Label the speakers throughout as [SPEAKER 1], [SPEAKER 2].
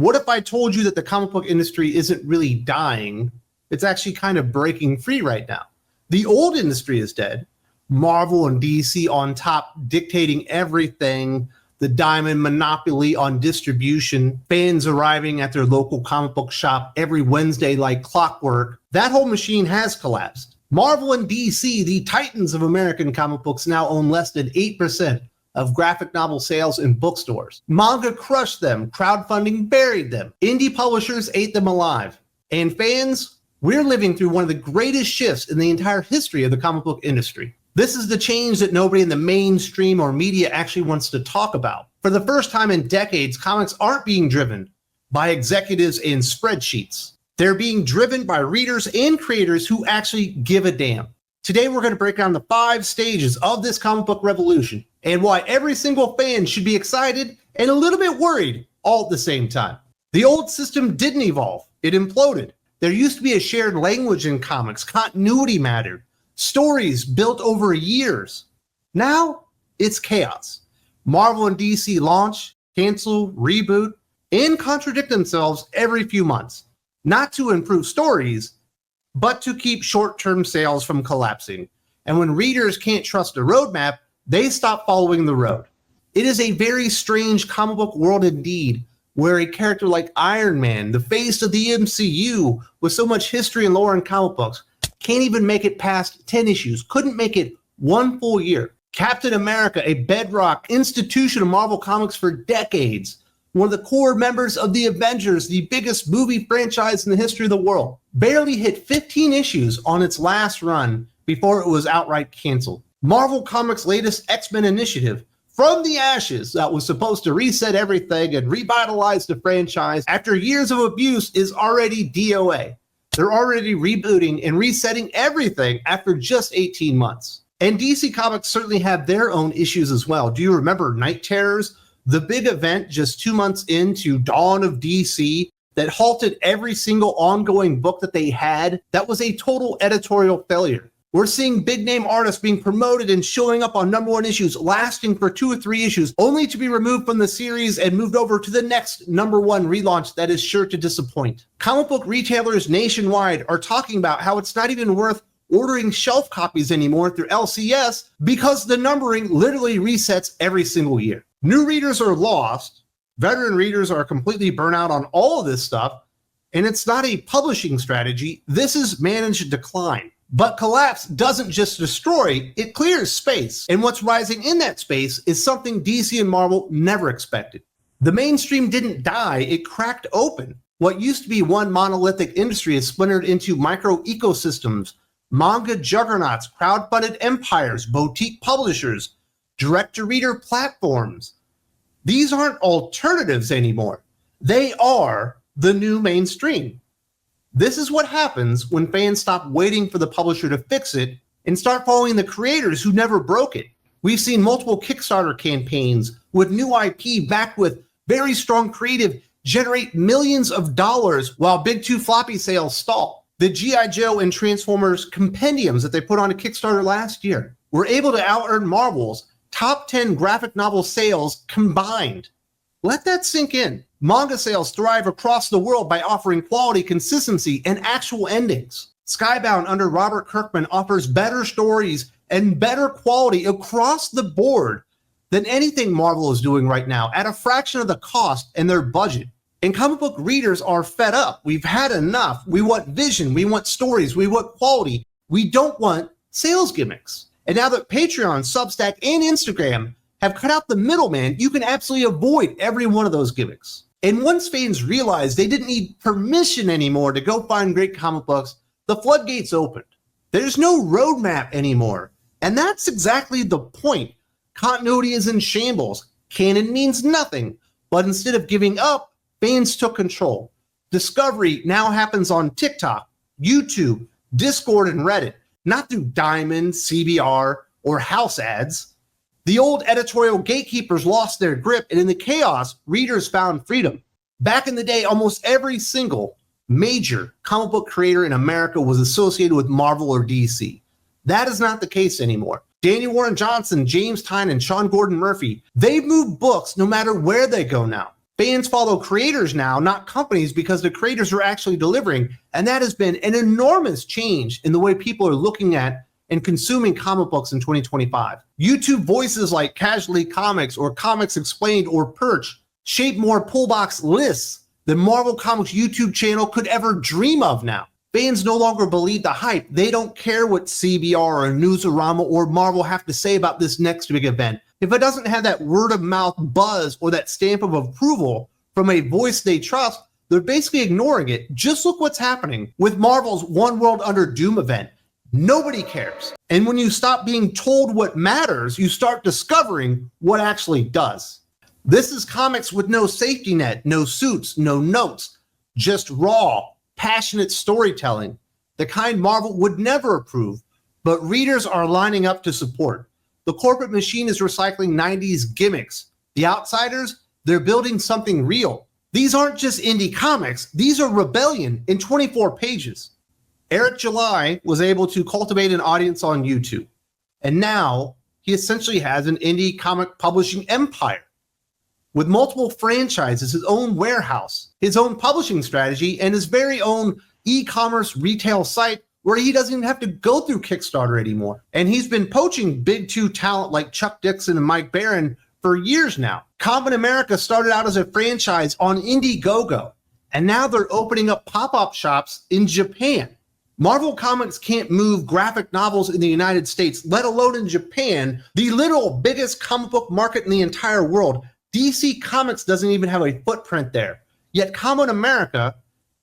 [SPEAKER 1] What if I told you that the comic book industry isn't really dying? It's actually kind of breaking free right now. The old industry is dead. Marvel and DC on top dictating everything, the diamond monopoly on distribution, fans arriving at their local comic book shop every Wednesday like clockwork. That whole machine has collapsed. Marvel and DC, the titans of American comic books, now own less than 8% of graphic novel sales in bookstores. Manga crushed them, crowdfunding buried them, indie publishers ate them alive. And fans, we're living through one of the greatest shifts in the entire history of the comic book industry. This is the change that nobody in the mainstream or media actually wants to talk about. For the first time in decades, comics aren't being driven by executives and spreadsheets. They're being driven by readers and creators who actually give a damn. Today, we're going to break down the 5 stages of this comic book revolution and why every single fan should be excited and a little bit worried all at the same time. The old system didn't evolve. It imploded. There used to be a shared language in comics. Continuity mattered. Stories built over years. Now, it's chaos. Marvel and DC launch, cancel, reboot, and contradict themselves every few months. Not to improve stories, but to keep short-term sales from collapsing. And when readers can't trust a roadmap, they stop following the road. It is a very strange comic book world indeed, where a character like Iron Man, the face of the MCU, with so much history and lore in comic books, can't even make it past 10 issues, couldn't make it one full year. Captain America, a bedrock institution of Marvel Comics for decades, one of the core members of the Avengers, the biggest movie franchise in the history of the world, barely hit 15 issues on its last run before it was outright canceled. Marvel Comics' latest X-Men initiative, From the Ashes, that was supposed to reset everything and revitalize the franchise after years of abuse, is already DOA. They're already rebooting and resetting everything after just 18 months. And DC Comics certainly have their own issues as well. Do you remember Night Terrors? The big event just 2 months into Dawn of DC that halted every single ongoing book that they had. That was a total editorial failure. We're seeing big name artists being promoted and showing up on #1 issues, lasting for 2 or 3 issues, only to be removed from the series and moved over to the next #1 relaunch that is sure to disappoint. Comic book retailers nationwide are talking about how it's not even worth ordering shelf copies anymore through LCS because the numbering literally resets every single year. New readers are lost, veteran readers are completely burnt out on all of this stuff, and it's not a publishing strategy. This is managed decline. But collapse doesn't just destroy, it clears space. And what's rising in that space is something DC and Marvel never expected. The mainstream didn't die, it cracked open. What used to be one monolithic industry is splintered into micro ecosystems, manga juggernauts, crowdfunded empires, boutique publishers, direct-to-reader platforms. These aren't alternatives anymore. They are the new mainstream. This is what happens when fans stop waiting for the publisher to fix it and start following the creators who never broke it. We've seen multiple Kickstarter campaigns with new IP backed with very strong creative generate millions of dollars while Big 2 floppy sales stall. The G.I. Joe and Transformers compendiums that they put on a Kickstarter last year were able to out-earn Marvel's top 10 graphic novel sales combined. Let that sink in. Manga sales thrive across the world by offering quality, consistency, and actual endings. Skybound under Robert Kirkman offers better stories and better quality across the board than anything Marvel is doing right now at a fraction of the cost and their budget. And comic book readers are fed up. We've had enough. We want vision. We want stories. We want quality. We don't want sales gimmicks. And now that Patreon, Substack, and Instagram have cut out the middleman, you can absolutely avoid every one of those gimmicks. And once fans realized they didn't need permission anymore to go find great comic books, the floodgates opened. There's no roadmap anymore. And that's exactly the point. Continuity is in shambles. Canon means nothing. But instead of giving up, fans took control. Discovery now happens on TikTok, YouTube, Discord, and Reddit, not through Diamond, CBR, or house ads. The old editorial gatekeepers lost their grip, and in the chaos, readers found freedom. Back in the day, almost every single major comic book creator in America was associated with Marvel or DC. That is not the case anymore. Daniel Warren Johnson, James Tynion, and Sean Gordon Murphy, they've moved books no matter where they go now. Fans follow creators now, not companies, because the creators are actually delivering. And that has been an enormous change in the way people are looking at and consuming comic books in 2025. YouTube voices like Casually Comics or Comics Explained or Perch shape more pull box lists than Marvel Comics' YouTube channel could ever dream of now. Fans no longer believe the hype. They don't care what CBR or Newsarama or Marvel have to say about this next big event. If it doesn't have that word of mouth buzz or that stamp of approval from a voice they trust, they're basically ignoring it. Just look what's happening with Marvel's One World Under Doom event. Nobody cares. And when you stop being told what matters, you start discovering what actually does. This is comics with no safety net, no suits, no notes, just raw, passionate storytelling, the kind Marvel would never approve, but readers are lining up to support. The corporate machine is recycling 90s gimmicks. The outsiders, they're building something real. These aren't just indie comics. These are rebellion in 24 pages. Eric July was able to cultivate an audience on YouTube, and now he essentially has an indie comic publishing empire with multiple franchises, his own warehouse, his own publishing strategy, and his very own e-commerce retail site where he doesn't even have to go through Kickstarter anymore. And he's been poaching big two talent like Chuck Dixon and Mike Barron for years now. Common America started out as a franchise on Indiegogo, and now they're opening up pop-up shops in Japan. Marvel Comics can't move graphic novels in the United States, let alone in Japan, the literal biggest comic book market in the entire world. DC Comics doesn't even have a footprint there. Yet Common America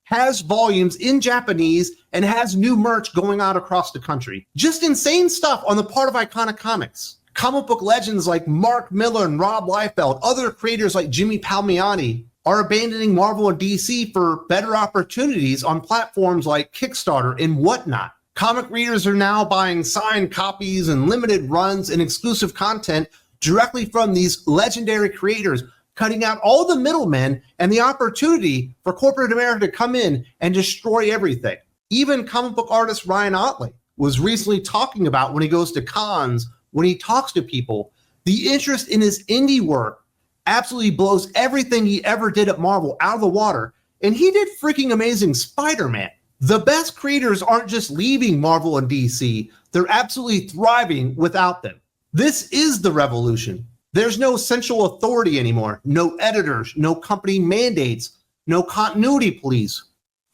[SPEAKER 1] has volumes in Japanese and has new merch going out across the country. Just insane stuff on the part of Iconic Comics. Comic book legends like Mark Miller and Rob Liefeld, other creators like Jimmy Palmiotti, are abandoning Marvel and DC for better opportunities on platforms like Kickstarter and whatnot. Comic readers are now buying signed copies and limited runs and exclusive content directly from these legendary creators, cutting out all the middlemen and the opportunity for corporate America to come in and destroy everything. Even comic book artist Ryan Otley was recently talking about when he goes to cons, when he talks to people, the interest in his indie work absolutely blows everything he ever did at Marvel out of the water. And he did freaking amazing Spider-Man. The best creators aren't just leaving Marvel and DC, they're absolutely thriving without them. This is the revolution. There's no central authority anymore, no editors, no company mandates, no continuity police.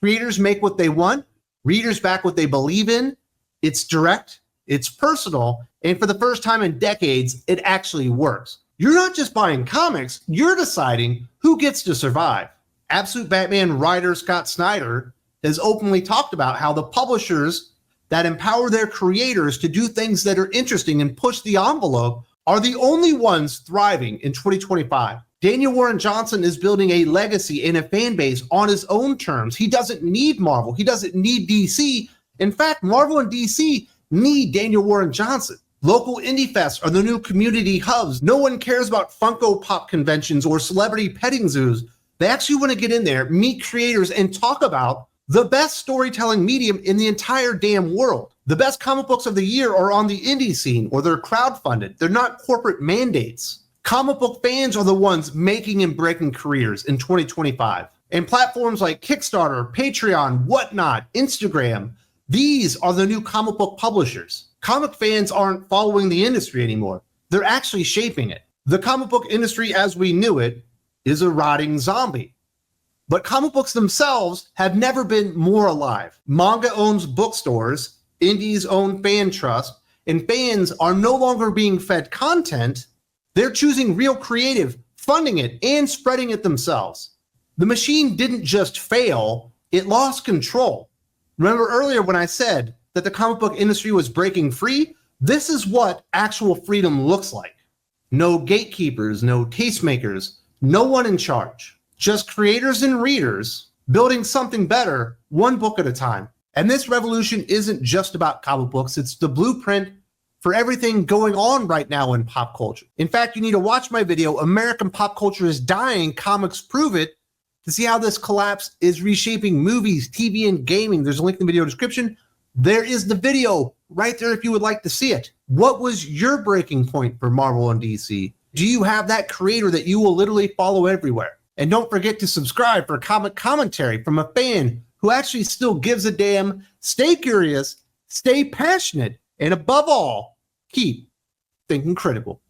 [SPEAKER 1] Creators make what they want, readers back what they believe in. It's direct, it's personal, and for the first time in decades, it actually works. You're not just buying comics, you're deciding who gets to survive. Absolute Batman writer Scott Snyder has openly talked about how the publishers that empower their creators to do things that are interesting and push the envelope are the only ones thriving in 2025. Daniel Warren Johnson is building a legacy and a fan base on his own terms. He doesn't need Marvel. He doesn't need DC. In fact, Marvel and DC need Daniel Warren Johnson. Local indie fests are the new community hubs. No one cares about Funko Pop conventions or celebrity petting zoos. They actually want to get in there, meet creators, and talk about the best storytelling medium in the entire damn world. The best comic books of the year are on the indie scene, or they're crowdfunded. They're not corporate mandates. Comic book fans are the ones making and breaking careers in 2025. And platforms like Kickstarter, Patreon, whatnot, Instagram, these are the new comic book publishers. Comic fans aren't following the industry anymore. They're actually shaping it. The comic book industry as we knew it is a rotting zombie. But comic books themselves have never been more alive. Manga owns bookstores, indies own fan trust, and fans are no longer being fed content. They're choosing real creative, funding it, and spreading it themselves. The machine didn't just fail, it lost control. Remember earlier when I said that the comic book industry was breaking free? This is what actual freedom looks like. No gatekeepers, no tastemakers, no one in charge. Just creators and readers building something better, one book at a time. And this revolution isn't just about comic books, it's the blueprint for everything going on right now in pop culture. In fact, you need to watch my video, American Pop Culture is Dying, Comics Prove It, to see how this collapse is reshaping movies, TV, and gaming. There's a link in the video description. There is the video right there if you would like to see it. What was your breaking point for Marvel and DC? Do you have that creator that you will literally follow everywhere? And don't forget to subscribe for comic commentary from a fan who actually still gives a damn. Stay curious, stay passionate, and above all, keep thinking critical.